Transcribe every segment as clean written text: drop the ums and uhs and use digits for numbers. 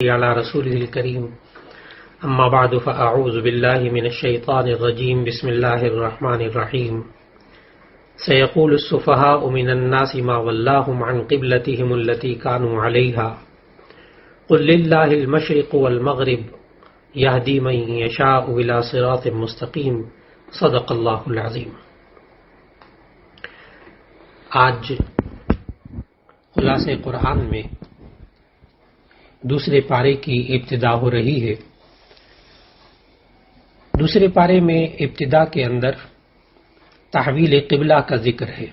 على رسوله الكريم أما بعد فأعوذ بالله من الشيطان الرجيم بسم الله الرحمن الرحيم سيقول السفهاء من الناس ما ولاهم عن قبلتهم التي كانوا عليها قل لله المشرق والمغرب يهدي من يشاء إلى صراط مستقيم صدق الله العظيم۔ آج خلاصہ قرآن میں دوسرے پارے کی ابتدا ہو رہی ہے۔ دوسرے پارے میں ابتدا کے اندر تحویل قبلہ کا ذکر ہے،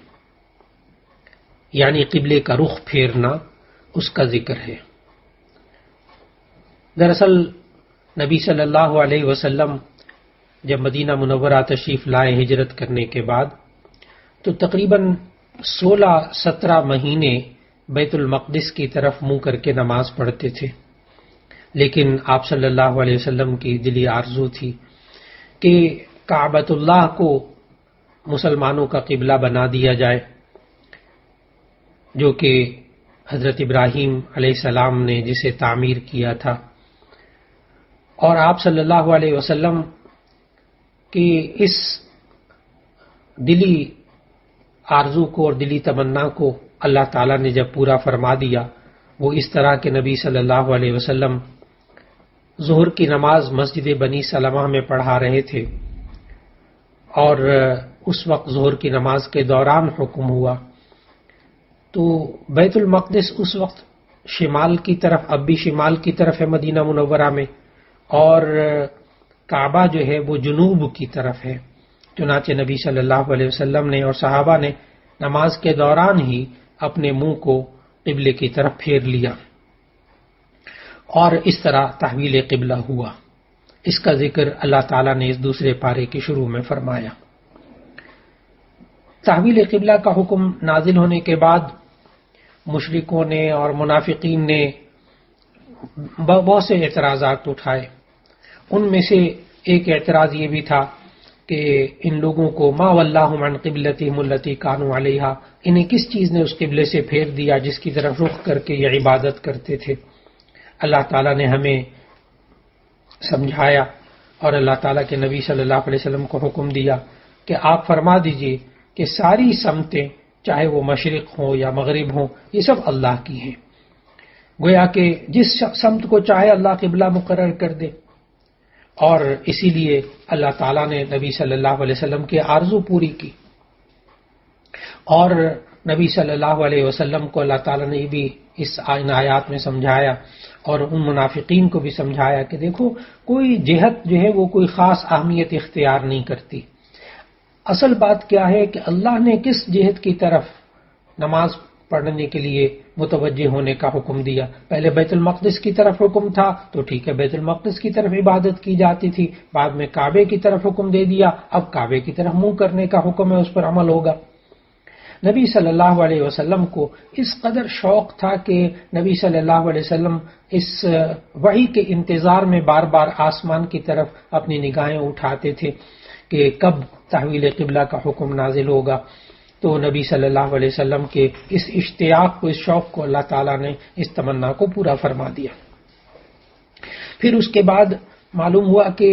یعنی قبلے کا رخ پھیرنا، اس کا ذکر ہے۔ دراصل نبی صلی اللہ علیہ وسلم جب مدینہ منورہ تشریف لائے ہجرت کرنے کے بعد، تو تقریباً 16-17 مہینے بیت المقدس کی طرف منہ کر کے نماز پڑھتے تھے، لیکن آپ صلی اللہ علیہ وسلم کی دلی آرزو تھی کہ کعبۃ اللہ کو مسلمانوں کا قبلہ بنا دیا جائے، جو کہ حضرت ابراہیم علیہ السلام نے جسے تعمیر کیا تھا، اور آپ صلی اللہ علیہ وسلم کی اس دلی آرزو کو اور دلی تمنا کو اللہ تعالیٰ نے جب پورا فرما دیا، وہ اس طرح کہ نبی صلی اللہ علیہ وسلم ظہر کی نماز مسجد بنی سلمہ میں پڑھا رہے تھے، اور اس وقت ظہر کی نماز کے دوران حکم ہوا تو بیت المقدس اس وقت شمال کی طرف، اب بھی شمال کی طرف ہے مدینہ منورہ میں، اور کعبہ جو ہے وہ جنوب کی طرف ہے۔ چنانچہ نبی صلی اللہ علیہ وسلم نے اور صحابہ نے نماز کے دوران ہی اپنے منہ کو قبلے کی طرف پھیر لیا، اور اس طرح تحویل قبلہ ہوا۔ اس کا ذکر اللہ تعالیٰ نے اس دوسرے پارے کے شروع میں فرمایا۔ تحویل قبلہ کا حکم نازل ہونے کے بعد مشرکوں نے اور منافقین نے بہت سے اعتراضات اٹھائے۔ ان میں سے ایک اعتراض یہ بھی تھا کہ ان لوگوں کو ما ولاہم عن قبلتہم التی کانوا علیہا، انہیں کس چیز نے اس قبلے سے پھیر دیا جس کی طرف رخ کر کے یہ عبادت کرتے تھے۔ اللہ تعالیٰ نے ہمیں سمجھایا، اور اللہ تعالیٰ کے نبی صلی اللہ علیہ وسلم کو حکم دیا کہ آپ فرما دیجئے کہ ساری سمتیں، چاہے وہ مشرق ہوں یا مغرب ہوں، یہ سب اللہ کی ہیں۔ گویا کہ جس سمت کو چاہے اللہ قبلہ مقرر کر دے، اور اسی لیے اللہ تعالیٰ نے نبی صلی اللہ علیہ وسلم کی آرزو پوری کی، اور نبی صلی اللہ علیہ وسلم کو اللہ تعالیٰ نے بھی ان آیات میں سمجھایا، اور ان منافقین کو بھی سمجھایا کہ دیکھو، کوئی جہت جو ہے وہ کوئی خاص اہمیت اختیار نہیں کرتی۔ اصل بات کیا ہے کہ اللہ نے کس جہت کی طرف نماز پڑھنے کے لیے متوجہ ہونے کا حکم دیا۔ پہلے بیت المقدس کی طرف حکم تھا تو ٹھیک ہے، بیت المقدس کی طرف عبادت کی جاتی تھی، بعد میں کعبے کی طرف حکم دے دیا، اب کعبے کی طرف منہ کرنے کا حکم ہے، اس پر عمل ہوگا۔ نبی صلی اللہ علیہ وسلم کو اس قدر شوق تھا کہ نبی صلی اللہ علیہ وسلم اس وحی کے انتظار میں بار بار آسمان کی طرف اپنی نگاہیں اٹھاتے تھے کہ کب تحویل قبلہ کا حکم نازل ہوگا۔ تو نبی صلی اللہ علیہ وسلم کے اس اشتیاق کو، اس شوق کو اللہ تعالیٰ نے اس تمنا کو پورا فرما دیا۔ پھر اس کے بعد معلوم ہوا کہ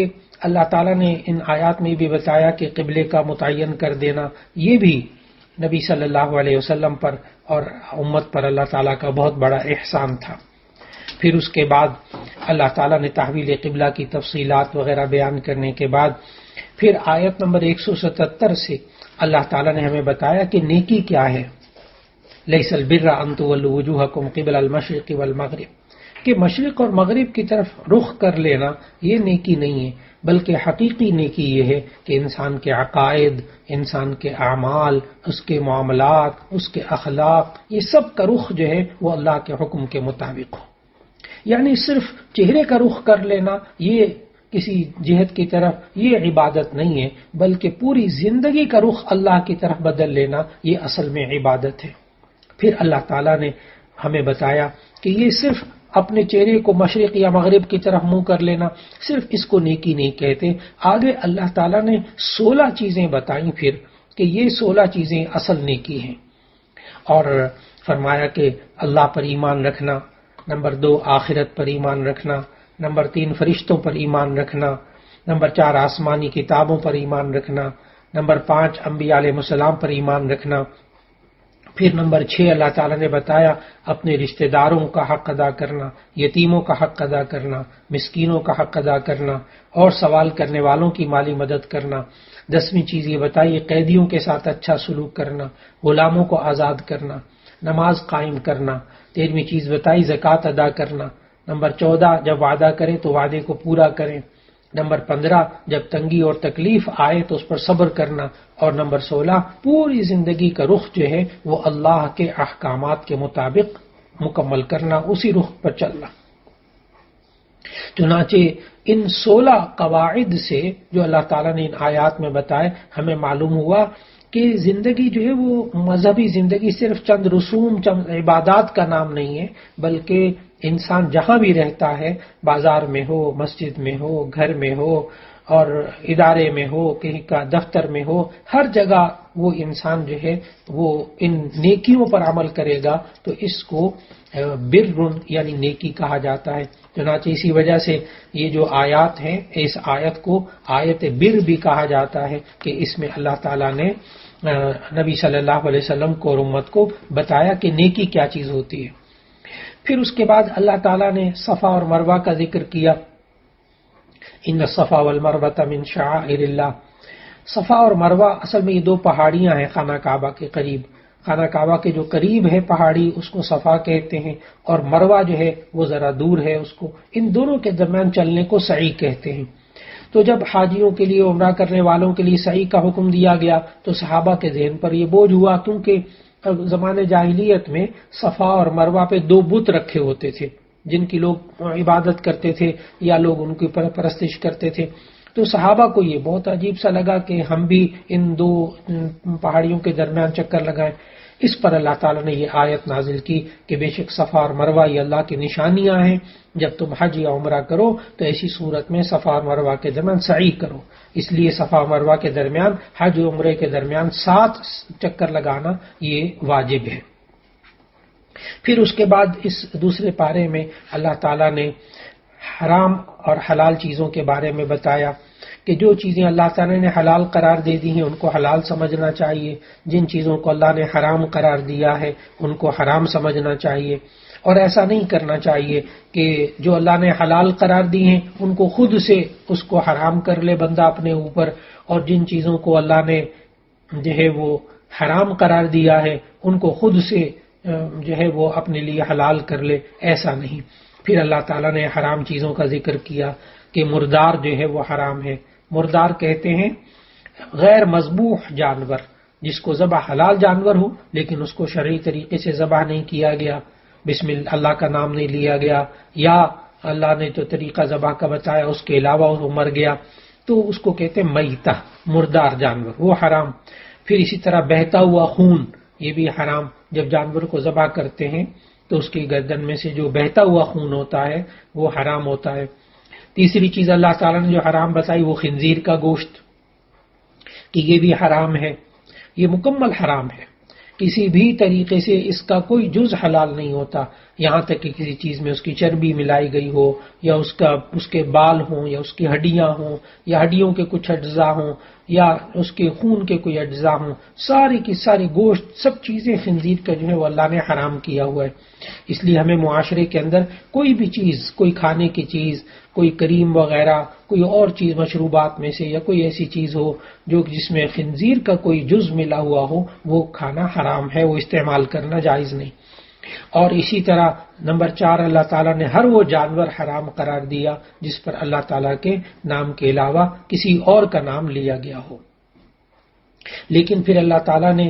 اللہ تعالیٰ نے ان آیات میں بھی بتایا کہ قبلے کا متعین کر دینا یہ بھی نبی صلی اللہ علیہ وسلم پر اور امت پر اللہ تعالیٰ کا بہت بڑا احسان تھا۔ پھر اس کے بعد اللہ تعالیٰ نے تحویل قبلہ کی تفصیلات وغیرہ بیان کرنے کے بعد پھر آیت نمبر 177 سے اللہ تعالیٰ نے ہمیں بتایا کہ نیکی کیا ہے۔ لیس البر ان تولوا وجوہکم قبل المشرق والمغرب، کہ مشرق اور مغرب کی طرف رخ کر لینا یہ نیکی نہیں ہے، بلکہ حقیقی نیکی یہ ہے کہ انسان کے عقائد، انسان کے اعمال، اس کے معاملات، اس کے اخلاق، یہ سب کا رخ جو ہے وہ اللہ کے حکم کے مطابق ہو۔ یعنی صرف چہرے کا رخ کر لینا یہ کسی جہت کی طرف یہ عبادت نہیں ہے، بلکہ پوری زندگی کا رخ اللہ کی طرف بدل لینا یہ اصل میں عبادت ہے۔ پھر اللہ تعالیٰ نے ہمیں بتایا کہ یہ صرف اپنے چہرے کو مشرق یا مغرب کی طرف منہ کر لینا، صرف اس کو نیکی نہیں کہتے۔ آگے اللہ تعالیٰ نے 16 چیزیں بتائیں پھر کہ یہ 16 چیزیں اصل نیکی ہیں، اور فرمایا کہ اللہ پر ایمان رکھنا، نمبر 2 آخرت پر ایمان رکھنا، نمبر 3 فرشتوں پر ایمان رکھنا، نمبر 4 آسمانی کتابوں پر ایمان رکھنا، نمبر 5 انبیاء علیہ السلام پر ایمان رکھنا، پھر نمبر 6 اللہ تعالیٰ نے بتایا اپنے رشتہ داروں کا حق ادا کرنا، یتیموں کا حق ادا کرنا، مسکینوں کا حق ادا کرنا اور سوال کرنے والوں کی مالی مدد کرنا۔ 10ویں چیز یہ بتائی قیدیوں کے ساتھ اچھا سلوک کرنا، غلاموں کو آزاد کرنا، نماز قائم کرنا۔ 13ویں چیز بتائی زکوٰۃ ادا کرنا۔ نمبر 14 جب وعدہ کریں تو وعدے کو پورا کریں۔ نمبر 15 جب تنگی اور تکلیف آئے تو اس پر صبر کرنا، اور نمبر 16 پوری زندگی کا رخ جو ہے وہ اللہ کے احکامات کے مطابق مکمل کرنا، اسی رخ پر چلنا۔ چنانچہ ان 16 قواعد سے جو اللہ تعالیٰ نے ان آیات میں بتائے ہمیں معلوم ہوا کہ زندگی جو ہے وہ مذہبی زندگی صرف چند رسوم چند عبادات کا نام نہیں ہے، بلکہ انسان جہاں بھی رہتا ہے، بازار میں ہو، مسجد میں ہو، گھر میں ہو اور ادارے میں ہو، کہیں کا دفتر میں ہو، ہر جگہ وہ انسان جو ہے وہ ان نیکیوں پر عمل کرے گا تو اس کو بر یعنی نیکی کہا جاتا ہے۔ چنانچہ اسی وجہ سے یہ جو آیات ہیں اس آیت کو آیت بر بھی کہا جاتا ہے کہ اس میں اللہ تعالیٰ نے نبی صلی اللہ علیہ وسلم کو اور امت کو بتایا کہ نیکی کیا چیز ہوتی ہے۔ پھر اس کے بعد اللہ تعالیٰ نے صفا اور مروہ کا ذکر کیا۔ ان الصفا والمروہ من شعائر اللہ۔ صفا اور مروہ اصل میں یہ 2 پہاڑیاں ہیں خانہ کعبہ کے قریب۔ خانہ کعبہ کے جو قریب ہے پہاڑی اس کو صفا کہتے ہیں، اور مروہ جو ہے وہ ذرا دور ہے، اس کو ان دونوں کے درمیان چلنے کو سعی کہتے ہیں۔ تو جب حاجیوں کے لیے عمرہ کرنے والوں کے لیے سعی کا حکم دیا گیا تو صحابہ کے ذہن پر یہ بوجھ ہوا، کیونکہ زمانے جاہلیت میں صفا اور مروہ پہ 2 بت رکھے ہوتے تھے جن کی لوگ عبادت کرتے تھے یا لوگ ان کی پرستش کرتے تھے۔ تو صحابہ کو یہ بہت عجیب سا لگا کہ ہم بھی ان 2 پہاڑیوں کے درمیان چکر لگائیں۔ اس پر اللہ تعالیٰ نے یہ آیت نازل کی کہ بے شک صفا اور مروہ یہ اللہ کی نشانیاں ہیں، جب تم حج یا عمرہ کرو تو ایسی صورت میں صفا اور مروہ کے درمیان سعی کرو۔ اس لیے صفا اور مروہ کے درمیان حج و عمرے کے درمیان 7 چکر لگانا یہ واجب ہے۔ پھر اس کے بعد اس دوسرے پارے میں اللہ تعالیٰ نے حرام اور حلال چیزوں کے بارے میں بتایا کہ جو چیزیں اللہ تعالیٰ نے حلال قرار دے دی ہیں ان کو حلال سمجھنا چاہیے، جن چیزوں کو اللہ نے حرام قرار دیا ہے ان کو حرام سمجھنا چاہیے، اور ایسا نہیں کرنا چاہیے کہ جو اللہ نے حلال قرار دی ہیں ان کو خود سے اس کو حرام کر لے بندہ اپنے اوپر، اور جن چیزوں کو اللہ نے جو ہے وہ حرام قرار دیا ہے ان کو خود سے جو ہے وہ اپنے لیے حلال کر لے، ایسا نہیں۔ پھر اللہ تعالیٰ نے حرام چیزوں کا ذکر کیا کہ مردار جو ہے وہ حرام ہے۔ مردار کہتے ہیں غیر مذبوح جانور، جس کو ذبح حلال جانور ہو لیکن اس کو شرعی طریقے سے ذبح نہیں کیا گیا، بسم اللہ کا نام نہیں لیا گیا، یا اللہ نے جو طریقہ ذبح کا بتایا اس کے علاوہ وہ مر گیا، تو اس کو کہتے ہیں میتہ، مردار جانور، وہ حرام۔ پھر اسی طرح بہتا ہوا خون، یہ بھی حرام۔ جب جانور کو ذبح کرتے ہیں تو اس کی گردن میں سے جو بہتا ہوا خون ہوتا ہے وہ حرام ہوتا ہے۔ تیسری چیز اللہ تعالیٰ نے جو حرام بتائی وہ خنزیر کا گوشت، کہ یہ بھی حرام ہے، یہ مکمل حرام ہے، کسی بھی طریقے سے اس کا کوئی جز حلال نہیں ہوتا، یہاں تک کہ کسی چیز میں اس کی چربی ملائی گئی ہو، یا اس کے بال ہوں، یا اس کی ہڈیاں ہوں، یا ہڈیوں کے کچھ اجزاء ہوں، یا اس کے خون کے کوئی اجزاء ہوں، ساری کی ساری گوشت سب چیزیں خنزیر کا جو ہے وہ اللہ نے حرام کیا ہوا ہے۔ اس لیے ہمیں معاشرے کے اندر کوئی بھی چیز، کوئی کھانے کی چیز، کوئی کریم وغیرہ، کوئی اور چیز مشروبات میں سے، یا کوئی ایسی چیز ہو جو جس میں خنزیر کا کوئی جز ملا ہوا ہو، وہ کھانا حرام ہے، وہ استعمال کرنا جائز نہیں۔ اور اسی طرح نمبر 4 اللہ تعالیٰ نے ہر وہ جانور حرام قرار دیا جس پر اللہ تعالیٰ کے نام کے علاوہ کسی اور کا نام لیا گیا ہو۔ لیکن پھر اللہ تعالیٰ نے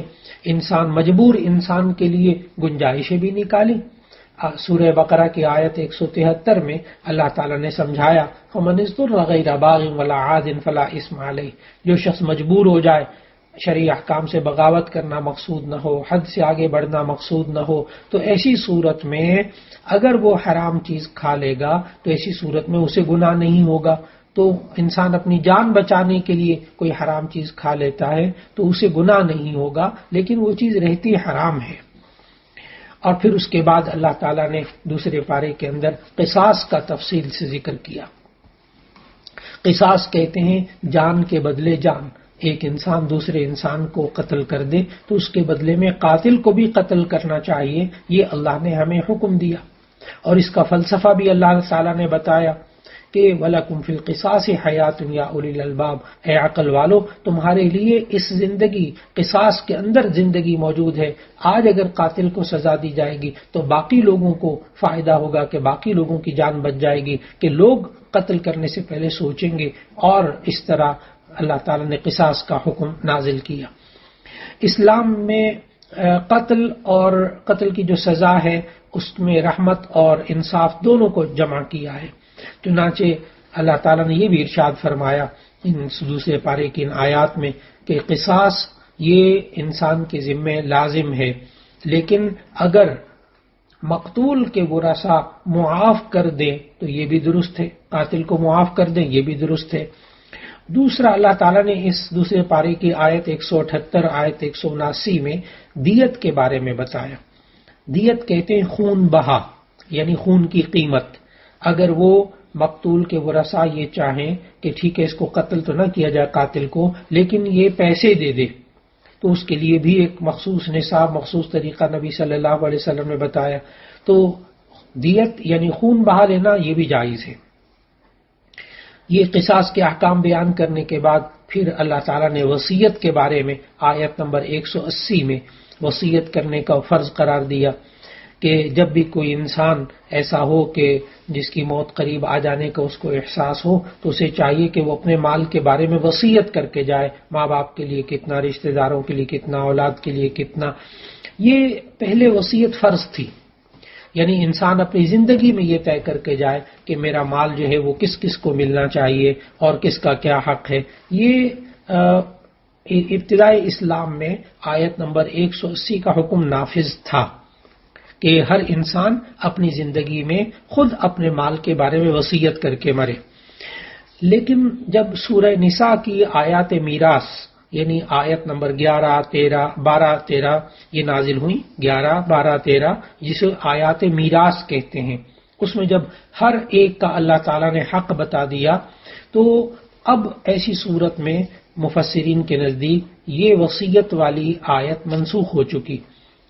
مجبور انسان کے لیے گنجائشیں بھی نکالی۔ سورہ بقرہ کی آیت 173 میں اللہ تعالیٰ نے سمجھایا فَمَنِ اضْطُرَّ غَيْرَ بَاغٍ وَلَا عَادٍ فَلَا إِثْمَ عَلَيْهِ، جو شخص مجبور ہو جائے، شرعی احکام سے بغاوت کرنا مقصود نہ ہو، حد سے آگے بڑھنا مقصود نہ ہو، تو ایسی صورت میں اگر وہ حرام چیز کھا لے گا تو ایسی صورت میں اسے گناہ نہیں ہوگا۔ تو انسان اپنی جان بچانے کے لیے کوئی حرام چیز کھا لیتا ہے تو اسے گناہ نہیں ہوگا، لیکن وہ چیز رہتی حرام ہے۔ اور پھر اس کے بعد اللہ تعالیٰ نے دوسرے پارے کے اندر قصاص کا تفصیل سے ذکر کیا۔ قصاص کہتے ہیں جان کے بدلے جان۔ ایک انسان دوسرے انسان کو قتل کر دے تو اس کے بدلے میں قاتل کو بھی قتل کرنا چاہیے، یہ اللہ نے ہمیں حکم دیا۔ اور اس کا فلسفہ بھی اللہ تعالیٰ نے بتایا کہ وَلَكُمْ فِي الْقِصَاصِ حَيَاتٌ يَا أُولِي الْأَلْبَابِ، اے عقل والو تمہارے لیے اس زندگی قصاص کے اندر زندگی موجود ہے۔ آج اگر قاتل کو سزا دی جائے گی تو باقی لوگوں کو فائدہ ہوگا کہ باقی لوگوں کی جان بچ جائے گی، کہ لوگ قتل کرنے سے پہلے سوچیں گے، اور اس طرح اللہ تعالیٰ نے قصاص کا حکم نازل کیا۔ اسلام میں قتل اور قتل کی جو سزا ہے اس میں رحمت اور انصاف دونوں کو جمع کیا ہے۔ چنانچہ اللہ تعالیٰ نے یہ بھی ارشاد فرمایا ان دوسرے پارے کی ان آیات میں کہ قصاص یہ انسان کے ذمے لازم ہے، لیکن اگر مقتول کے ورثاء معاف کر دیں تو یہ بھی درست ہے، قاتل کو معاف کر دیں یہ بھی درست ہے۔ دوسرا اللہ تعالیٰ نے اس دوسرے پارے کی آیت 178 آیت 179 میں دیت کے بارے میں بتایا۔ دیت کہتے ہیں خون بہا، یعنی خون کی قیمت۔ اگر وہ مقتول کے ورثاء یہ چاہیں کہ ٹھیک ہے اس کو قتل تو نہ کیا جائے قاتل کو، لیکن یہ پیسے دے دے، تو اس کے لیے بھی ایک مخصوص نصاب، مخصوص طریقہ نبی صلی اللہ علیہ وسلم نے بتایا۔ تو دیت یعنی خون بہا لینا یہ بھی جائز ہے۔ یہ قصاص کے احکام بیان کرنے کے بعد پھر اللہ تعالیٰ نے وصیت کے بارے میں آیت نمبر 180 میں وصیت کرنے کا فرض قرار دیا کہ جب بھی کوئی انسان ایسا ہو کہ جس کی موت قریب آ جانے کا اس کو احساس ہو تو اسے چاہیے کہ وہ اپنے مال کے بارے میں وصیت کر کے جائے، ماں باپ کے لیے کتنا، رشتہ داروں کے لیے کتنا، اولاد کے لیے کتنا۔ یہ پہلے وصیت فرض تھی، یعنی انسان اپنی زندگی میں یہ طے کر کے جائے کہ میرا مال جو ہے وہ کس کس کو ملنا چاہیے اور کس کا کیا حق ہے۔ یہ ابتدائی اسلام میں آیت نمبر 180 کا حکم نافذ تھا کہ ہر انسان اپنی زندگی میں خود اپنے مال کے بارے میں وصیت کر کے مرے۔ لیکن جب سورہ نساء کی آیات میراث یعنی آیت نمبر 11، 13، 12، 13 یہ نازل ہوئی، 11، 12، 13 جسے آیات میراث کہتے ہیں، اس میں جب ہر ایک کا اللہ تعالیٰ نے حق بتا دیا تو اب ایسی صورت میں مفسرین کے نزدیک یہ وصیت والی آیت منسوخ ہو چکی۔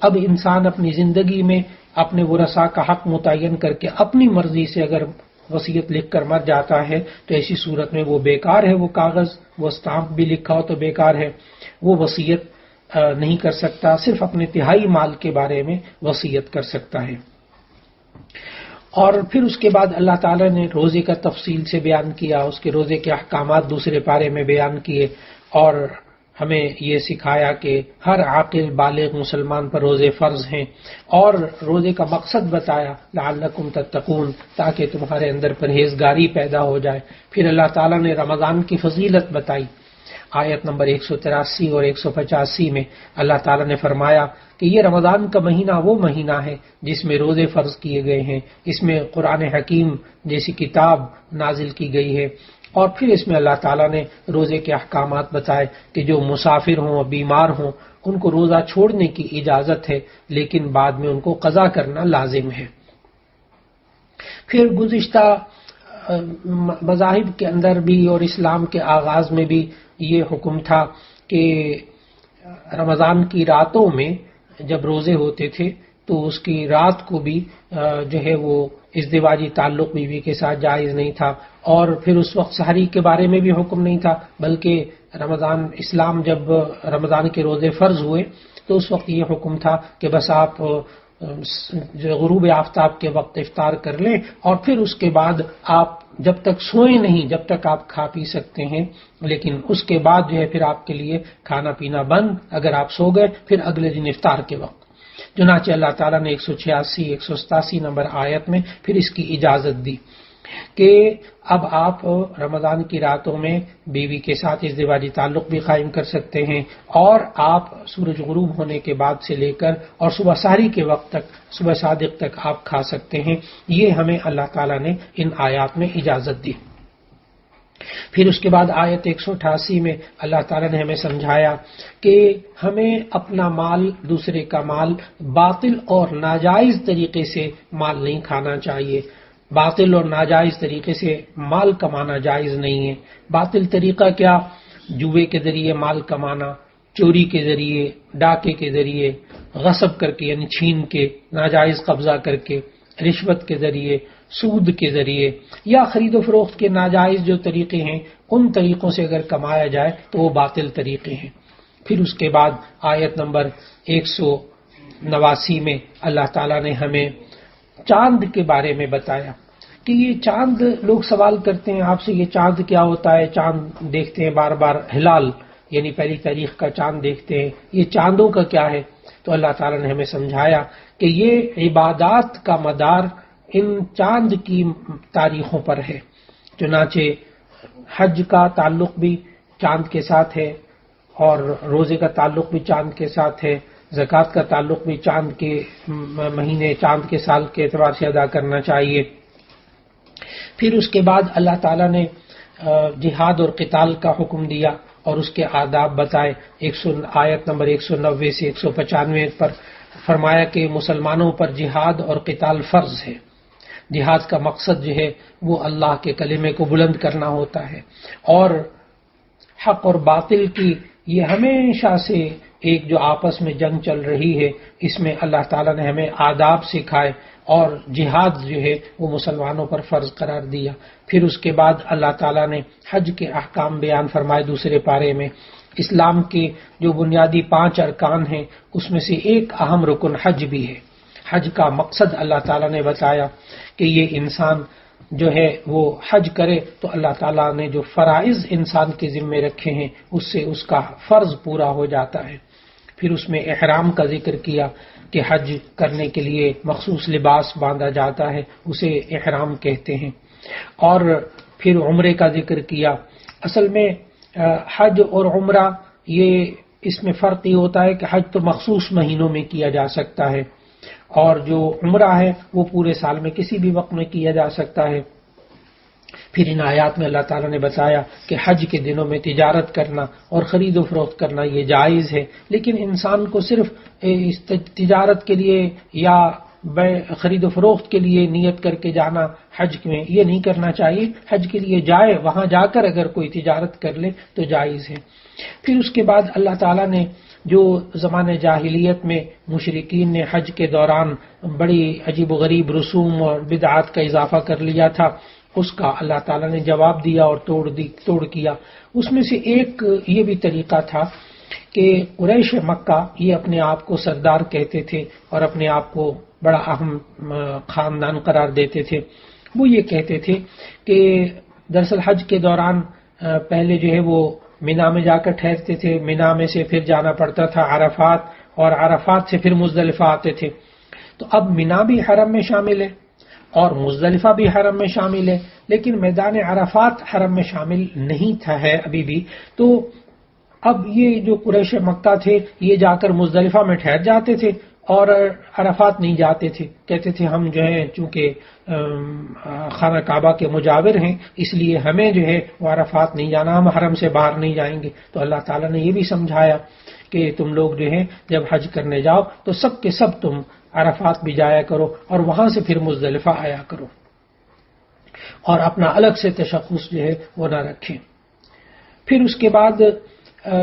اب انسان اپنی زندگی میں اپنے ورثاء کا حق متعین کر کے اپنی مرضی سے اگر وصیت لکھ کر مر جاتا ہے تو ایسی صورت میں وہ بیکار ہے، وہ کاغذ، وہ اسٹامپ بھی لکھا ہو تو بیکار ہے، وہ وصیت نہیں کر سکتا، صرف اپنے تہائی مال کے بارے میں وصیت کر سکتا ہے۔ اور پھر اس کے بعد اللہ تعالیٰ نے روزے کا تفصیل سے بیان کیا، اس کے روزے کے احکامات دوسرے پارے میں بیان کیے، اور ہمیں یہ سکھایا کہ ہر عاقل بالغ مسلمان پر روزے فرض ہیں، اور روزے کا مقصد بتایا لعلکم تتقون، تاکہ تمہارے اندر پرہیزگاری پیدا ہو جائے۔ پھر اللہ تعالیٰ نے رمضان کی فضیلت بتائی، آیت نمبر 183 اور 185 میں اللہ تعالیٰ نے فرمایا کہ یہ رمضان کا مہینہ وہ مہینہ ہے جس میں روزے فرض کیے گئے ہیں، اس میں قرآن حکیم جیسی کتاب نازل کی گئی ہے، اور پھر اس میں اللہ تعالیٰ نے روزے کے احکامات بتائے کہ جو مسافر ہوں اور بیمار ہوں ان کو روزہ چھوڑنے کی اجازت ہے، لیکن بعد میں ان کو قضا کرنا لازم ہے۔ پھر گزشتہ مذاہب کے اندر بھی اور اسلام کے آغاز میں بھی یہ حکم تھا کہ رمضان کی راتوں میں جب روزے ہوتے تھے تو اس کی رات کو بھی جو ہے وہ ازدواجی تعلق بیوی کے ساتھ جائز نہیں تھا، اور پھر اس وقت سحری کے بارے میں بھی حکم نہیں تھا، بلکہ اسلام جب رمضان کے روزے فرض ہوئے تو اس وقت یہ حکم تھا کہ بس آپ غروب آفتاب کے وقت افطار کر لیں، اور پھر اس کے بعد آپ جب تک سوئیں نہیں جب تک آپ کھا پی سکتے ہیں، لیکن اس کے بعد جو ہے پھر آپ کے لیے کھانا پینا بند، اگر آپ سو گئے پھر اگلے دن افطار کے وقت۔ چنانچہ اللہ تعالیٰ نے 186، 187 نمبر آیت میں پھر اس کی اجازت دی کہ اب آپ رمضان کی راتوں میں بیوی کے ساتھ ازدواجی تعلق بھی قائم کر سکتے ہیں، اور آپ سورج غروب ہونے کے بعد سے لے کر اور صبح سحری کے وقت تک، صبح صادق تک آپ کھا سکتے ہیں۔ یہ ہمیں اللہ تعالیٰ نے ان آیات میں اجازت دی۔ پھر اس کے بعد آیت 188 میں اللہ تعالیٰ نے ہمیں سمجھایا کہ ہمیں اپنا مال، دوسرے کا مال باطل اور ناجائز طریقے سے مال نہیں کھانا چاہیے. باطل اور ناجائز طریقے سے مال کمانا جائز نہیں ہے. باطل طریقہ کیا؟ جوے کے ذریعے مال کمانا، چوری کے ذریعے، ڈاکے کے ذریعے، غصب کر کے یعنی چھین کے، ناجائز قبضہ کر کے، رشوت کے ذریعے، سود کے ذریعے، یا خرید و فروخت کے ناجائز جو طریقے ہیں ان طریقوں سے اگر کمایا جائے تو وہ باطل طریقے ہیں. پھر اس کے بعد آیت نمبر 189 میں اللہ تعالیٰ نے ہمیں چاند کے بارے میں بتایا کہ یہ چاند، لوگ سوال کرتے ہیں آپ سے یہ چاند کیا ہوتا ہے؟ چاند دیکھتے ہیں بار بار، ہلال یعنی پہلی تاریخ کا چاند دیکھتے ہیں، یہ چاندوں کا کیا ہے؟ تو اللہ تعالیٰ نے ہمیں سمجھایا کہ یہ عبادات کا مدار ان چاند کی تاریخوں پر ہے. چنانچہ حج کا تعلق بھی چاند کے ساتھ ہے، اور روزے کا تعلق بھی چاند کے ساتھ ہے، زکوٰۃ کا تعلق بھی چاند کے مہینے، چاند کے سال کے اعتبار سے ادا کرنا چاہیے. پھر اس کے بعد اللہ تعالیٰ نے جہاد اور قتال کا حکم دیا اور اس کے آداب بتائے. آیت نمبر 190 سے 195 پر فرمایا کہ مسلمانوں پر جہاد اور قتال فرض ہے. جہاد کا مقصد جو ہے وہ اللہ کے کلمے کو بلند کرنا ہوتا ہے، اور حق اور باطل کی یہ ہمیشہ سے ایک جو آپس میں جنگ چل رہی ہے، اس میں اللہ تعالیٰ نے ہمیں آداب سکھائے اور جہاد جو ہے وہ مسلمانوں پر فرض قرار دیا. پھر اس کے بعد اللہ تعالیٰ نے حج کے احکام بیان فرمائے دوسرے پارے میں. اسلام کے جو بنیادی 5 ارکان ہیں اس میں سے ایک اہم رکن حج بھی ہے. حج کا مقصد اللہ تعالیٰ نے بتایا کہ یہ انسان جو ہے وہ حج کرے تو اللہ تعالیٰ نے جو فرائض انسان کے ذمے رکھے ہیں اس سے اس کا فرض پورا ہو جاتا ہے. پھر اس میں احرام کا ذکر کیا کہ حج کرنے کے لیے مخصوص لباس باندھا جاتا ہے، اسے احرام کہتے ہیں. اور پھر عمرے کا ذکر کیا. اصل میں حج اور عمرہ یہ اس میں فرق یہ ہوتا ہے کہ حج تو مخصوص مہینوں میں کیا جا سکتا ہے، اور جو عمرہ ہے وہ پورے سال میں کسی بھی وقت میں کیا جا سکتا ہے. پھر ان آیات میں اللہ تعالیٰ نے بتایا کہ حج کے دنوں میں تجارت کرنا اور خرید و فروخت کرنا یہ جائز ہے، لیکن انسان کو صرف تجارت کے لیے یا خرید و فروخت کے لیے نیت کر کے جانا حج میں یہ نہیں کرنا چاہیے. حج کے لیے جائے، وہاں جا کر اگر کوئی تجارت کر لے تو جائز ہے. پھر اس کے بعد اللہ تعالیٰ نے جو زمانے جاہلیت میں مشرکین نے حج کے دوران بڑی عجیب و غریب رسوم اور بدعات کا اضافہ کر لیا تھا، اس کا اللہ تعالیٰ نے جواب دیا اور توڑ کیا. اس میں سے ایک یہ بھی طریقہ تھا کہ قریش مکہ یہ اپنے آپ کو سردار کہتے تھے اور اپنے آپ کو بڑا اہم خاندان قرار دیتے تھے. وہ یہ کہتے تھے کہ دراصل حج کے دوران پہلے جو ہے وہ مینا میں جا کر ٹھہرتے تھے، مینا میں سے پھر جانا پڑتا تھا عرفات، اور عرفات سے پھر مزدلفہ آتے تھے. تو اب مینا بھی حرم میں شامل ہے اور مزدلفہ بھی حرم میں شامل ہے، لیکن میدان عرفات حرم میں شامل نہیں تھا ہے ابھی بھی. تو اب یہ جو قریش مکہ تھے یہ جا کر مزدلفہ میں ٹھہر جاتے تھے اور عرفات نہیں جاتے تھے. کہتے تھے ہم جو ہے چونکہ خانہ کعبہ کے مجاور ہیں اس لیے ہمیں جو ہے وہ عرفات نہیں جانا، ہم حرم سے باہر نہیں جائیں گے. تو اللہ تعالیٰ نے یہ بھی سمجھایا کہ تم لوگ جو ہے جب حج کرنے جاؤ تو سب کے سب تم عرفات بھی جایا کرو اور وہاں سے پھر مزدلفہ آیا کرو، اور اپنا الگ سے تشخص جو ہے وہ نہ رکھیں. پھر اس کے بعد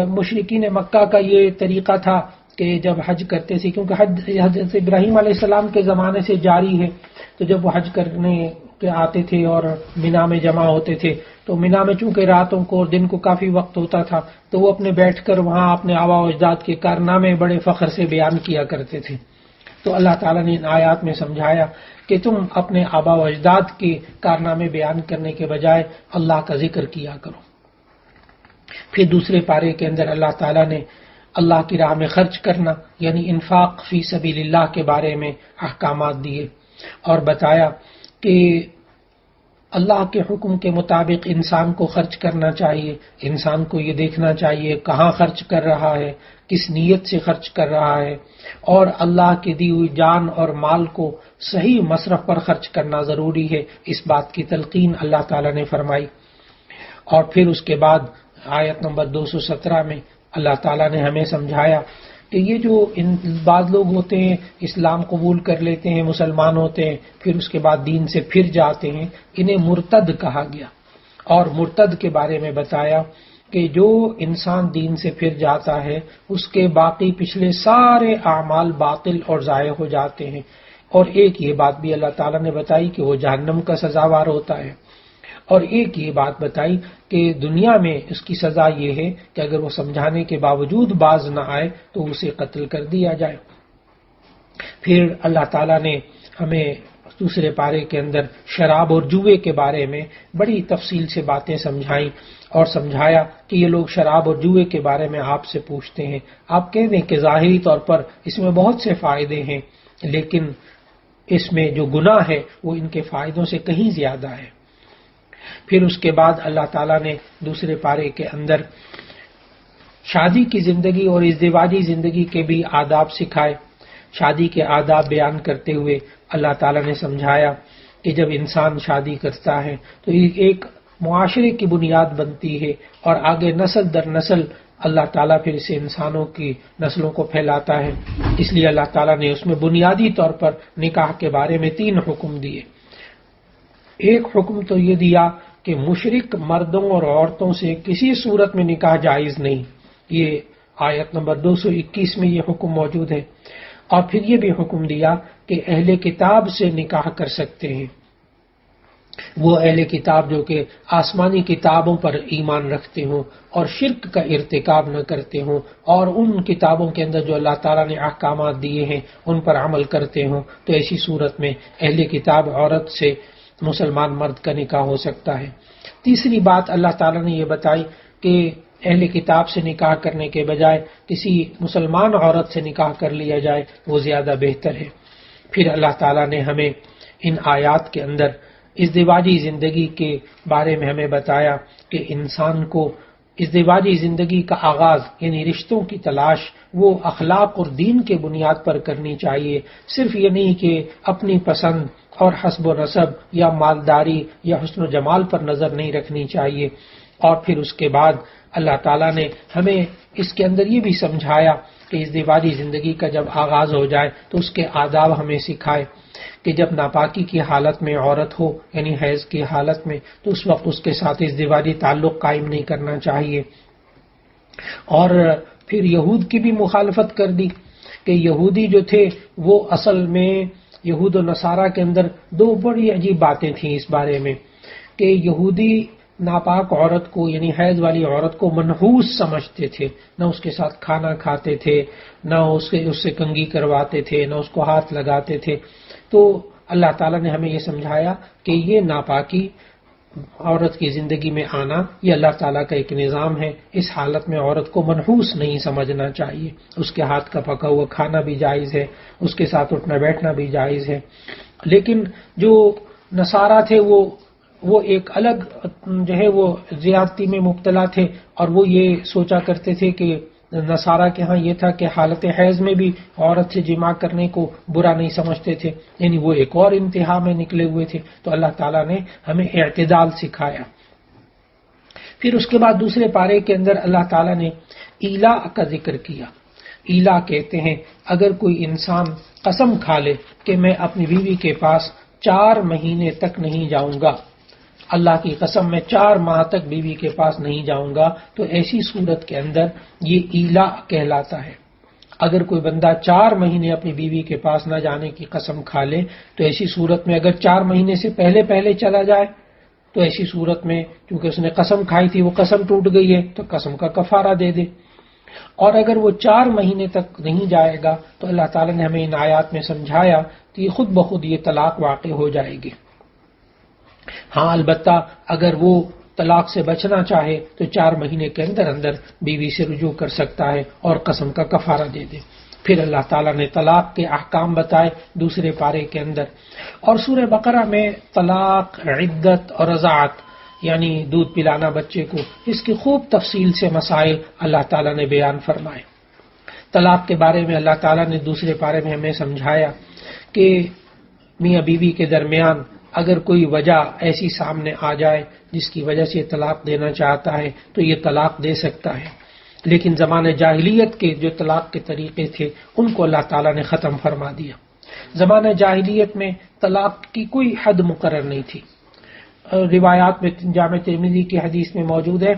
مشرکین مکہ کا یہ طریقہ تھا کہ جب حج کرتے تھے، کیونکہ حج حضرت ابراہیم علیہ السلام کے زمانے سے جاری ہے، تو جب وہ حج کرنے کے آتے تھے اور مینا میں جمع ہوتے تھے تو مینا میں چونکہ راتوں کو اور دن کو کافی وقت ہوتا تھا تو وہ اپنے بیٹھ کر وہاں اپنے آبا و اجداد کے کارنامے بڑے فخر سے بیان کیا کرتے تھے. تو اللہ تعالیٰ نے ان آیات میں سمجھایا کہ تم اپنے آبا و اجداد کے کارنامے بیان کرنے کے بجائے اللہ کا ذکر کیا کرو. پھر دوسرے پارے کے اندر اللہ تعالیٰ نے اللہ کی راہ میں خرچ کرنا یعنی انفاق فی سبیل اللہ کے بارے میں احکامات دیے اور بتایا کہ اللہ کے حکم کے مطابق انسان کو خرچ کرنا چاہیے. انسان کو یہ دیکھنا چاہیے کہاں خرچ کر رہا ہے، کس نیت سے خرچ کر رہا ہے، اور اللہ کی دی ہوئی جان اور مال کو صحیح مصرف پر خرچ کرنا ضروری ہے. اس بات کی تلقین اللہ تعالیٰ نے فرمائی. اور پھر اس کے بعد آیت نمبر 217 میں اللہ تعالیٰ نے ہمیں سمجھایا کہ یہ جو بعض لوگ ہوتے ہیں اسلام قبول کر لیتے ہیں، مسلمان ہوتے ہیں، پھر اس کے بعد دین سے پھر جاتے ہیں، انہیں مرتد کہا گیا۔ اور مرتد کے بارے میں بتایا کہ جو انسان دین سے پھر جاتا ہے اس کے باقی پچھلے سارے اعمال باطل اور ضائع ہو جاتے ہیں، اور ایک یہ بات بھی اللہ تعالیٰ نے بتائی کہ وہ جہنم کا سزاوار ہوتا ہے، اور ایک یہ بات بتائی کہ دنیا میں اس کی سزا یہ ہے کہ اگر وہ سمجھانے کے باوجود باز نہ آئے تو اسے قتل کر دیا جائے۔ پھر اللہ تعالیٰ نے ہمیں دوسرے پارے کے اندر شراب اور جوئے کے بارے میں بڑی تفصیل سے باتیں سمجھائیں اور سمجھایا کہ یہ لوگ شراب اور جوئے کے بارے میں آپ سے پوچھتے ہیں، آپ کہہ دیں کہ ظاہری طور پر اس میں بہت سے فائدے ہیں، لیکن اس میں جو گناہ ہے وہ ان کے فائدوں سے کہیں زیادہ ہے۔ پھر اس کے بعد اللہ تعالیٰ نے دوسرے پارے کے اندر شادی کی زندگی اور ازدواجی زندگی کے بھی آداب سکھائے۔ شادی کے آداب بیان کرتے ہوئے اللہ تعالیٰ نے سمجھایا کہ جب انسان شادی کرتا ہے تو ایک معاشرے کی بنیاد بنتی ہے، اور آگے نسل در نسل اللہ تعالیٰ پھر اسے انسانوں کی نسلوں کو پھیلاتا ہے۔ اس لیے اللہ تعالیٰ نے اس میں بنیادی طور پر نکاح کے بارے میں 3 حکم دیے۔ ایک حکم تو یہ دیا کہ مشرک مردوں اور عورتوں سے کسی صورت میں نکاح جائز نہیں، یہ آیت نمبر 221 میں یہ حکم موجود ہے۔ اور پھر یہ بھی حکم دیا کہ اہل کتاب سے نکاح کر سکتے ہیں، وہ اہل کتاب جو کہ آسمانی کتابوں پر ایمان رکھتے ہوں اور شرک کا ارتکاب نہ کرتے ہوں، اور ان کتابوں کے اندر جو اللہ تعالیٰ نے احکامات دیے ہیں ان پر عمل کرتے ہوں، تو ایسی صورت میں اہل کتاب عورت سے مسلمان مرد کا نکاح ہو سکتا ہے۔ تیسری بات اللہ تعالیٰ نے یہ بتائی کہ اہل کتاب سے نکاح کرنے کے بجائے کسی مسلمان عورت سے نکاح کر لیا جائے، وہ زیادہ بہتر ہے۔ پھر اللہ تعالیٰ نے ہمیں ان آیات کے اندر ازدواجی زندگی کے بارے میں ہمیں بتایا کہ انسان کو ازدواجی زندگی کا آغاز یعنی رشتوں کی تلاش وہ اخلاق اور دین کے بنیاد پر کرنی چاہیے، صرف یہ نہیں کہ اپنی پسند اور حسب و نسب یا مالداری یا حسن و جمال پر نظر نہیں رکھنی چاہیے۔ اور پھر اس کے بعد اللہ تعالیٰ نے ہمیں اس کے اندر یہ بھی سمجھایا کہ ازدواجی زندگی کا جب آغاز ہو جائے تو اس کے آداب ہمیں سکھائے کہ جب ناپاکی کی حالت میں عورت ہو یعنی حیض کی حالت میں تو اس وقت اس کے ساتھ ازدواجی تعلق قائم نہیں کرنا چاہیے۔ اور پھر یہود کی بھی مخالفت کر دی کہ یہودی جو تھے وہ اصل میں یہود و نصارہ کے اندر 2 بڑی عجیب باتیں تھیں اس بارے میں کہ یہودی ناپاک عورت کو یعنی حیض والی عورت کو منحوس سمجھتے تھے، نہ اس کے ساتھ کھانا کھاتے تھے، نہ اس سے کنگھی کرواتے تھے، نہ اس کو ہاتھ لگاتے تھے۔ تو اللہ تعالیٰ نے ہمیں یہ سمجھایا کہ یہ ناپاکی عورت کی زندگی میں آنا یہ اللہ تعالیٰ کا ایک نظام ہے، اس حالت میں عورت کو منحوس نہیں سمجھنا چاہیے، اس کے ہاتھ کا پکا ہوا کھانا بھی جائز ہے، اس کے ساتھ اٹھنا بیٹھنا بھی جائز ہے۔ لیکن جو نصارہ تھے وہ ایک الگ جو ہے وہ زیادتی میں مبتلا تھے، اور وہ یہ سوچا کرتے تھے کہ نصارہ کے ہاں یہ تھا کہ حالت حیض میں بھی عورت سے جماع کرنے کو برا نہیں سمجھتے تھے، یعنی وہ ایک اور انتہا میں نکلے ہوئے تھے۔ تو اللہ تعالیٰ نے ہمیں اعتدال سکھایا۔ پھر اس کے بعد دوسرے پارے کے اندر اللہ تعالیٰ نے ایلا کا ذکر کیا۔ ایلا کہتے ہیں اگر کوئی انسان قسم کھا لے کہ میں اپنی بیوی کے پاس 4 مہینے تک نہیں جاؤں گا، اللہ کی قسم میں 4 ماہ تک بیوی کے پاس نہیں جاؤں گا، تو ایسی صورت کے اندر یہ ایلا کہلاتا ہے۔ اگر کوئی بندہ 4 مہینے اپنی بیوی کے پاس نہ جانے کی قسم کھا لے تو ایسی صورت میں اگر 4 مہینے سے پہلے چلا جائے تو ایسی صورت میں کیونکہ اس نے قسم کھائی تھی وہ قسم ٹوٹ گئی ہے تو قسم کا کفارہ دے دے۔ اور اگر وہ 4 مہینے تک نہیں جائے گا تو اللہ تعالیٰ نے ہمیں ان آیات میں سمجھایا کہ خود بخود یہ طلاق واقع ہو جائے گی۔ ہاں البتہ اگر وہ طلاق سے بچنا چاہے تو 4 مہینے کے اندر اندر بیوی سے رجوع کر سکتا ہے اور قسم کا کفارہ دے دے۔ پھر اللہ تعالیٰ نے طلاق کے احکام بتائے دوسرے پارے کے اندر، اور سورہ بقرہ میں طلاق، عدت اور رضاعت یعنی دودھ پلانا بچے کو، اس کی خوب تفصیل سے مسائل اللہ تعالیٰ نے بیان فرمائے۔ طلاق کے بارے میں اللہ تعالیٰ نے دوسرے پارے میں ہمیں سمجھایا کہ میاں بیوی کے درمیان اگر کوئی وجہ ایسی سامنے آ جائے جس کی وجہ سے طلاق دینا چاہتا ہے تو یہ طلاق دے سکتا ہے، لیکن زمانہ جاہلیت کے جو طلاق کے طریقے تھے ان کو اللہ تعالیٰ نے ختم فرما دیا۔ زمانہ جاہلیت میں طلاق کی کوئی حد مقرر نہیں تھی۔ روایات میں جامع ترمذی کی حدیث میں موجود ہے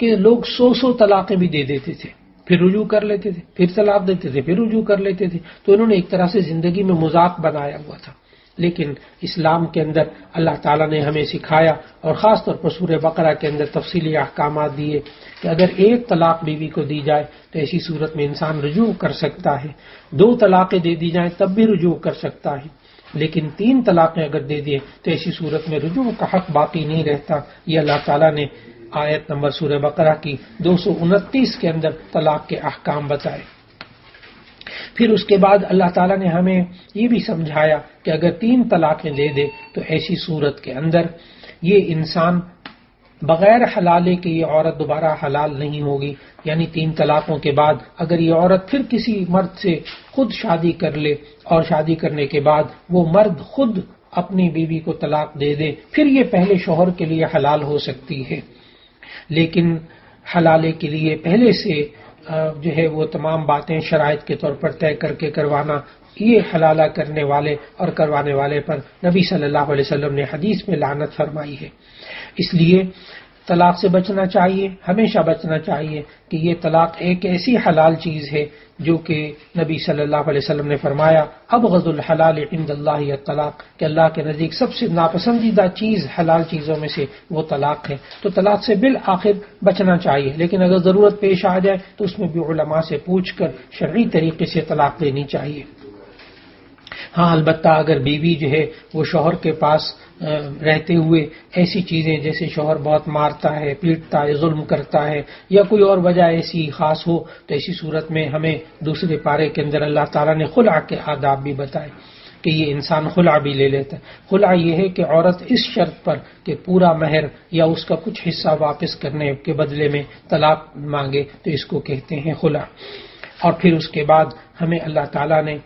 کہ لوگ 100 طلاقیں بھی دے دیتے تھے، پھر رجوع کر لیتے تھے، پھر طلاق دیتے تھے، پھر رجوع کر لیتے تھے، تو انہوں نے ایک طرح سے زندگی میں مذاق بنایا ہوا تھا۔ لیکن اسلام کے اندر اللہ تعالیٰ نے ہمیں سکھایا، اور خاص طور پر سورہ بقرہ کے اندر تفصیلی احکامات دیے کہ اگر ایک طلاق بیوی کو دی جائے تو ایسی صورت میں انسان رجوع کر سکتا ہے، 2 طلاقیں دے دی جائیں تب بھی رجوع کر سکتا ہے، لیکن 3 طلاقیں اگر دے دیے تو ایسی صورت میں رجوع کا حق باقی نہیں رہتا۔ یہ اللہ تعالیٰ نے آیت نمبر سورہ بقرہ کی 229 کے اندر طلاق کے احکام بتائے۔ پھر اس کے بعد اللہ تعالیٰ نے ہمیں یہ بھی سمجھایا کہ اگر 3 طلاقیں دے دے تو ایسی صورت کے اندر یہ انسان بغیر حلالے کے یہ عورت دوبارہ حلال نہیں ہوگی، یعنی 3 طلاقوں کے بعد اگر یہ عورت پھر کسی مرد سے خود شادی کر لے اور شادی کرنے کے بعد وہ مرد خود اپنی بیوی کو طلاق دے دے، پھر یہ پہلے شوہر کے لیے حلال ہو سکتی ہے، لیکن حلالے کے لیے پہلے سے جو ہے وہ تمام باتیں شرائط کے طور پر طے کر کے کروانا، یہ حلالہ کرنے والے اور کروانے والے پر نبی صلی اللہ علیہ وسلم نے حدیث میں لعنت فرمائی ہے۔ اس لیے طلاق سے بچنا چاہیے، ہمیشہ بچنا چاہیے کہ یہ طلاق ایک ایسی حلال چیز ہے جو کہ نبی صلی اللہ علیہ وسلم نے فرمایا ابغض الحلال عند اللہ الطلاق، کہ اللہ کے نزدیک سب سے ناپسندیدہ چیز حلال چیزوں میں سے وہ طلاق ہے۔ تو طلاق سے بالآخر بچنا چاہیے، لیکن اگر ضرورت پیش آ جائے تو اس میں بھی علماء سے پوچھ کر شرعی طریقے سے طلاق دینی چاہیے۔ ہاں البتہ اگر بیوی جو ہے وہ شوہر کے پاس رہتے ہوئے ایسی چیزیں جیسے شوہر بہت مارتا ہے، پیٹتا ہے، ظلم کرتا ہے، یا کوئی اور وجہ ایسی خاص ہو، تو ایسی صورت میں ہمیں دوسرے پارے کے اندر اللہ تعالیٰ نے خلع کے آداب بھی بتائے کہ یہ انسان خلع بھی لے لیتا ہے۔ خلع یہ ہے کہ عورت اس شرط پر کہ پورا مہر یا اس کا کچھ حصہ واپس کرنے کے بدلے میں طلاق مانگے تو اس کو کہتے ہیں خلع۔ اور پھر اس کے بعد ہمیں اللہ تعالیٰ نے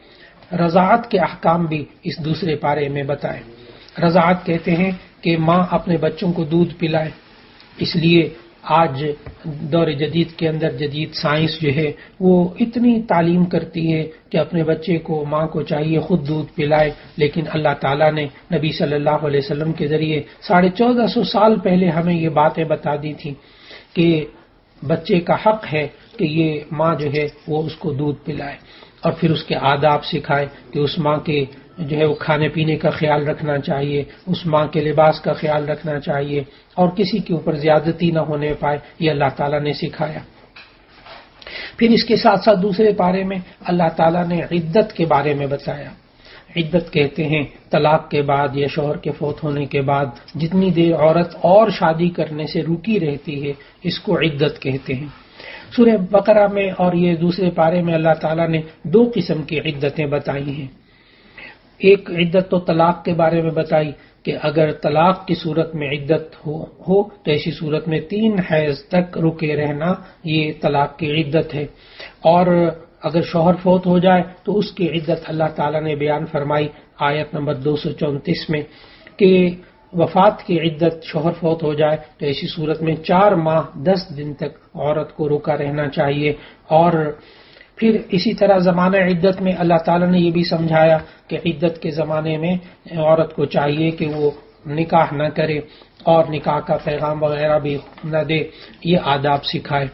رضاعت کے احکام بھی اس دوسرے پارے میں بتائے۔ رضاعت کہتے ہیں کہ ماں اپنے بچوں کو دودھ پلائے، اس لیے آج دور جدید کے اندر جدید سائنس جو ہے وہ اتنی تعلیم کرتی ہے کہ اپنے بچے کو ماں کو چاہیے خود دودھ پلائے، لیکن اللہ تعالیٰ نے نبی صلی اللہ علیہ وسلم کے ذریعے 1450 سال پہلے ہمیں یہ باتیں بتا دی تھیں کہ بچے کا حق ہے کہ یہ ماں جو ہے وہ اس کو دودھ پلائے، اور پھر اس کے آداب سکھائے کہ اس ماں کے جو ہے وہ کھانے پینے کا خیال رکھنا چاہیے، اس ماں کے لباس کا خیال رکھنا چاہیے، اور کسی کے اوپر زیادتی نہ ہونے پائے، یہ اللہ تعالیٰ نے سکھایا۔ پھر اس کے ساتھ ساتھ دوسرے پارے میں اللہ تعالیٰ نے عدت کے بارے میں بتایا۔ عدت کہتے ہیں طلاق کے بعد یا شوہر کے فوت ہونے کے بعد جتنی دیر عورت اور شادی کرنے سے رکی رہتی ہے اس کو عدت کہتے ہیں۔ سورہ بقرہ میں اور یہ دوسرے پارے میں اللہ تعالیٰ نے 2 قسم کی عدتیں بتائی ہیں۔ ایک عدت تو طلاق کے بارے میں بتائی کہ اگر طلاق کی صورت میں عدت ہو تو ایسی صورت میں 3 حیض تک رکے رہنا یہ طلاق کی عدت ہے، اور اگر شوہر فوت ہو جائے تو اس کی عدت اللہ تعالیٰ نے بیان فرمائی آیت نمبر 234 میں کہ وفات کی عدت شوہر فوت ہو جائے تو ایسی صورت میں 4 ماہ 10 دن تک عورت کو رکا رہنا چاہیے۔ اور پھر اسی طرح زمانہ عدت میں اللہ تعالیٰ نے یہ بھی سمجھایا کہ عدت کے زمانے میں عورت کو چاہیے کہ وہ نکاح نہ کرے اور نکاح کا پیغام وغیرہ بھی نہ دے، یہ آداب سکھائے۔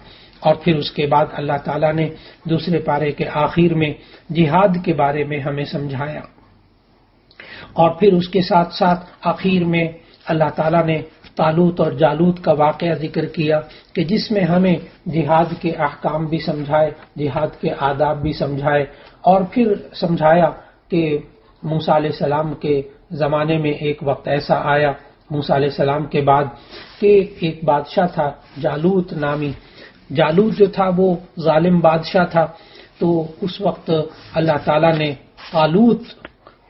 اور پھر اس کے بعد اللہ تعالیٰ نے دوسرے پارے کے آخر میں جہاد کے بارے میں ہمیں سمجھایا، اور پھر اس کے ساتھ ساتھ آخر میں اللہ تعالیٰ نے طالوت اور جالوت کا واقعہ ذکر کیا کہ جس میں ہمیں جہاد کے احکام بھی سمجھائے، جہاد کے آداب بھی سمجھائے، اور پھر سمجھایا کہ موسیٰ علیہ السلام کے زمانے میں ایک وقت ایسا آیا موسیٰ علیہ السلام کے بعد کہ ایک بادشاہ تھا جالوت نامی۔ جالوت جو تھا وہ ظالم بادشاہ تھا، تو اس وقت اللہ تعالیٰ نے طالوت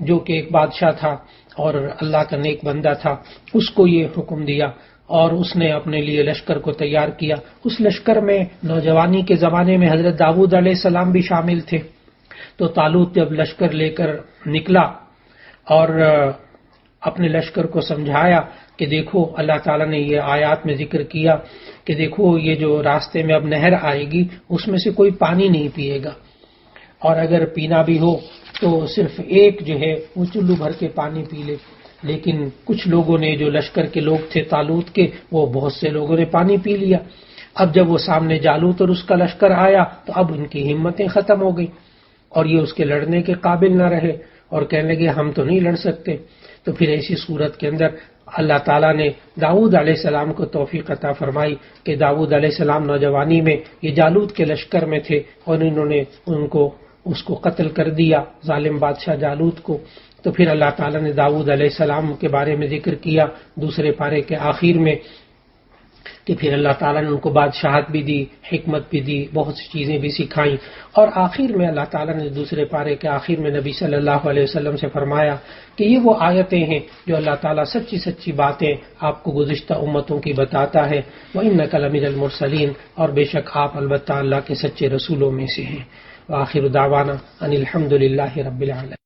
جو کہ ایک بادشاہ تھا اور اللہ کا نیک بندہ تھا اس کو یہ حکم دیا، اور اس نے اپنے لیے لشکر کو تیار کیا۔ اس لشکر میں نوجوانی کے زمانے میں حضرت داؤد علیہ السلام بھی شامل تھے۔ تو طالوت جب لشکر لے کر نکلا اور اپنے لشکر کو سمجھایا کہ دیکھو اللہ تعالیٰ نے یہ آیات میں ذکر کیا کہ دیکھو یہ جو راستے میں اب نہر آئے گی اس میں سے کوئی پانی نہیں پیے گا، اور اگر پینا بھی ہو تو صرف ایک جو ہے وہ چلو بھر کے پانی پی لے۔ لیکن کچھ لوگوں نے، جو لشکر کے لوگ تھے طالوت کے، وہ بہت سے لوگوں نے پانی پی لیا۔ اب جب وہ سامنے جالوت اور اس کا لشکر آیا تو اب ان کی ہمتیں ختم ہو گئی اور یہ اس کے لڑنے کے قابل نہ رہے اور کہنے لگے ہم تو نہیں لڑ سکتے۔ تو پھر ایسی صورت کے اندر اللہ تعالیٰ نے داؤد علیہ السلام کو توفیق عطا فرمائی کہ داؤد علیہ السلام نوجوانی میں یہ جالوت کے لشکر میں تھے اور انہوں نے اس کو قتل کر دیا، ظالم بادشاہ جالوت کو۔ تو پھر اللہ تعالیٰ نے داؤد علیہ السلام کے بارے میں ذکر کیا دوسرے پارے کے آخر میں کہ پھر اللہ تعالیٰ نے ان کو بادشاہت بھی دی، حکمت بھی دی، بہت سی چیزیں بھی سکھائیں، اور آخر میں اللہ تعالیٰ نے دوسرے پارے کے آخر میں نبی صلی اللہ علیہ وسلم سے فرمایا کہ یہ وہ آیتیں ہیں جو اللہ تعالیٰ سچی سچی باتیں آپ کو گزشتہ امتوں کی بتاتا ہے، وَإِنَّكَ لَمِنَ الْمُرْسَلِينَ، اور بے شک آپ البتہ اللہ کے سچے رسولوں میں سے ہیں۔ وآخر دعوانا ان الحمد للہ رب العالمین۔